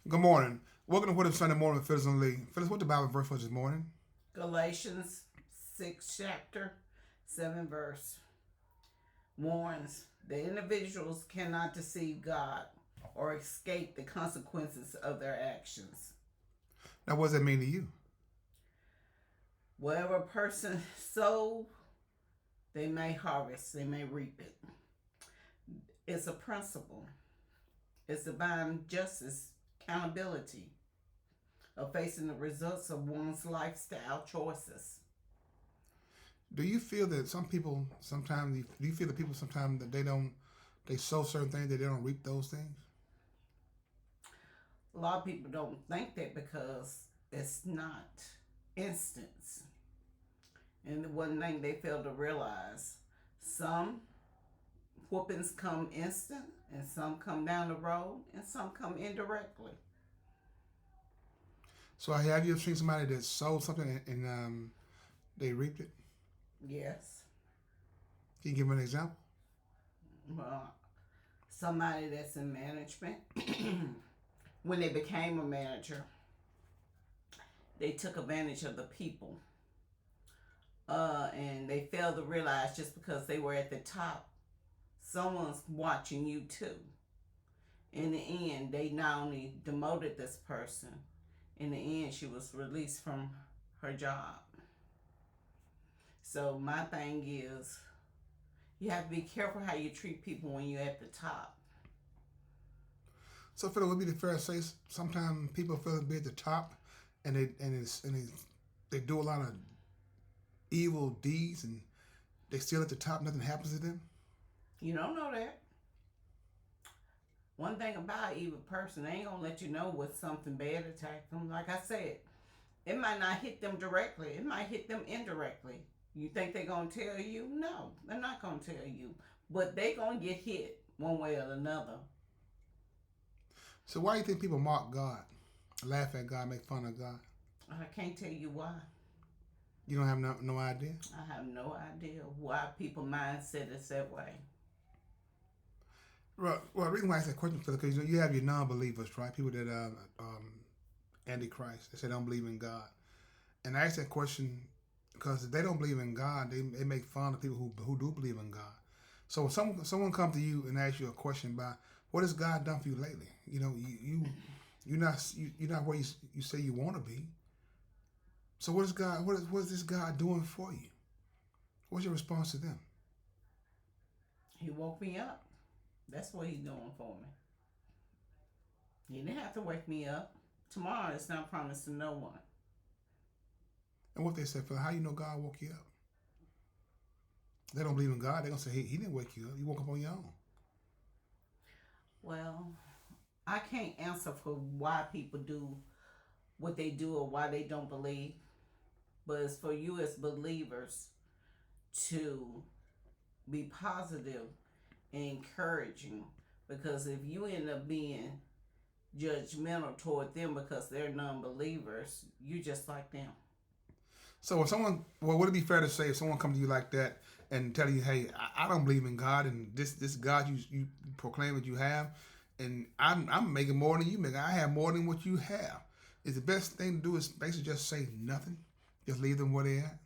Good morning. Welcome to What If Sunday Morning with Phyllis and Lee. Phyllis, what the Bible verse for this morning? Galatians 6 chapter 7 verse warns the individuals cannot deceive God or escape the consequences of their actions. Now, what does that mean to you? Whatever a person sows, they may harvest, they may reap it. It's a principle. It's divine justice, accountability of facing the results of one's lifestyle choices. Do you feel that some people sometimes, do you feel that people sometimes that they sow certain things that they don't reap those things? A lot of people don't think that because it's not instance. And the one thing they fail to realize, some whoopings come instant, and some come down the road, and some come indirectly. So, have you ever seen somebody that sowed something and they reaped it? Yes. Can you give me an example? Well, somebody that's in management, when they became a manager, they took advantage of the people. And they failed to realize just because they were at the top, someone's watching you too. In the end, they not only demoted this person, in the end, she was released from her job. So my thing is, you have to be careful how you treat people when you're at the top. So, Phyllis, would it be fair to say sometimes people feel to be at the top and they do a lot of evil deeds and they still at the top, nothing happens to them? You don't know that. One thing about an evil person, they ain't gonna let you know what something bad attacked them. Like I said, it might not hit them directly. It might hit them indirectly. You think they're gonna tell you? No, they're not gonna tell you. But they gonna get hit one way or another. So, why do you think people mock God, laugh at God, make fun of God? I can't tell you why. You don't have no idea? I have no idea why people mindset is that way. Well, the reason why I asked that question is because you have your non-believers, right? People that are antichrist. They say they don't believe in God. And I asked that question because if they don't believe in God, they make fun of people who do believe in God. So when someone comes to you and asks you a question about what has God done for you lately, you're not where you say you want to be. So what is God? What is this God doing for you? What's your response to them? He woke me up. That's what he's doing for me. He didn't have to wake me up. Tomorrow is not promised to no one. And what they say, Phil, how you know God woke you up? They don't believe in God. They're gonna say he didn't wake you up. You woke up on your own. Well, I can't answer for why people do what they do or why they don't believe. But it's for you as believers to be positive and encouraging. Because if you end up being judgmental toward them because they're non-believers, you just like them. So when would it be fair to say if someone comes to you like that and tell you, hey, I don't believe in God and this God you proclaim that you have, and I'm making more than you make. I have more than what you have. Is the best thing to do is basically just say nothing, just leave them where they at.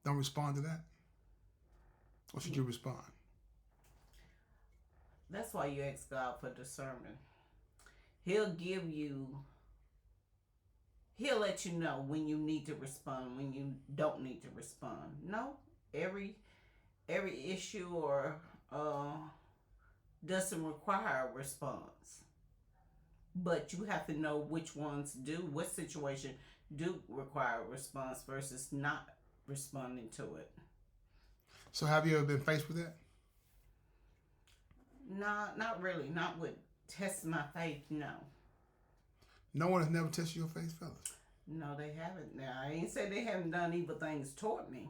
Don't respond to that. Or should you respond? That's why you ask God for discernment. He'll give you, he'll let you know when you need to respond, when you don't need to respond. No, every issue or doesn't require a response. But you have to know which ones do, what situation do require a response versus not responding to it. So have you ever been faced with that? No, not really. Not with testing my faith, no. No one has never tested your faith, fellas. No, they haven't. Now, I ain't say they haven't done evil things toward me.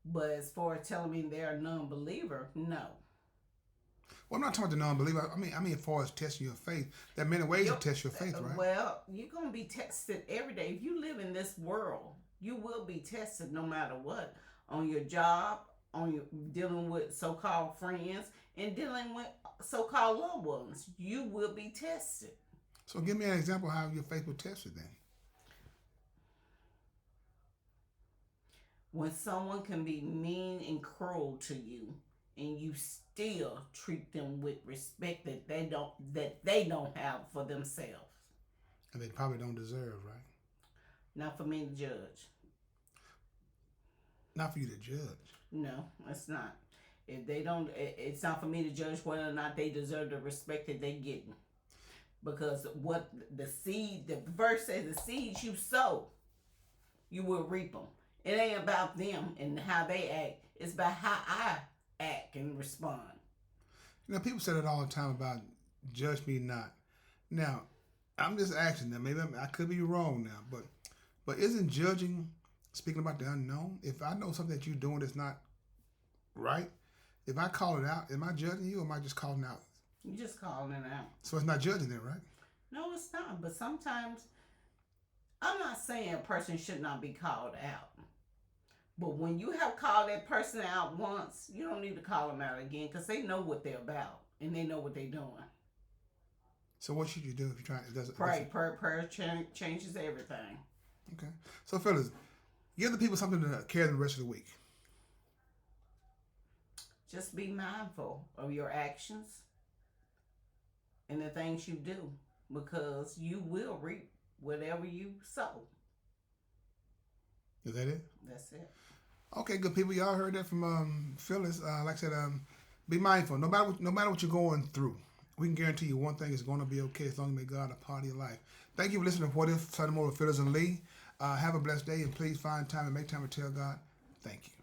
But as far as telling me they're a non-believer, no. Well, I'm not talking to non-believer. I mean, as far as testing your faith, there are many ways to test your faith, right? Well, you're gonna be tested every day. If you live in this world, you will be tested no matter what. On your job, on your dealing with so-called friends, and dealing with so-called loved ones, you will be tested. So give me an example of how your faith was tested then. When someone can be mean and cruel to you, and you still treat them with respect that they don't have for themselves. And they probably don't deserve, right? Not for me to judge. Not for you to judge. No, it's not. If they don't, it's not for me to judge whether or not they deserve the respect that they get. Because what the verse says, the seeds you sow, you will reap them. It ain't about them and how they act. It's about how I act and respond. You know, people say that all the time about judge me not. Now, I'm just asking them. Maybe I could be wrong now, but isn't judging speaking about the unknown? If I know something that you're doing that's not right, if I call it out, am I judging you or am I just calling out? You just calling it out. So it's not judging then, right? No, it's not. But sometimes, I'm not saying a person should not be called out. But when you have called that person out once, you don't need to call them out again because they know what they're about and they know what they're doing. So what should you do if you try? It doesn't. Prayer changes everything. Okay. So fellas, give the people something to carry the rest of the week. Just be mindful of your actions and the things you do because you will reap whatever you sow. Is that it? That's it. Okay, good people. Y'all heard that from Phyllis. Like I said, be mindful. No matter what you're going through, we can guarantee you one thing is going to be okay as long as you make God a part of your life. Thank you for listening to What If, Sunday morning with Phyllis and Lee. Have a blessed day, and please find time and make time to tell God thank you.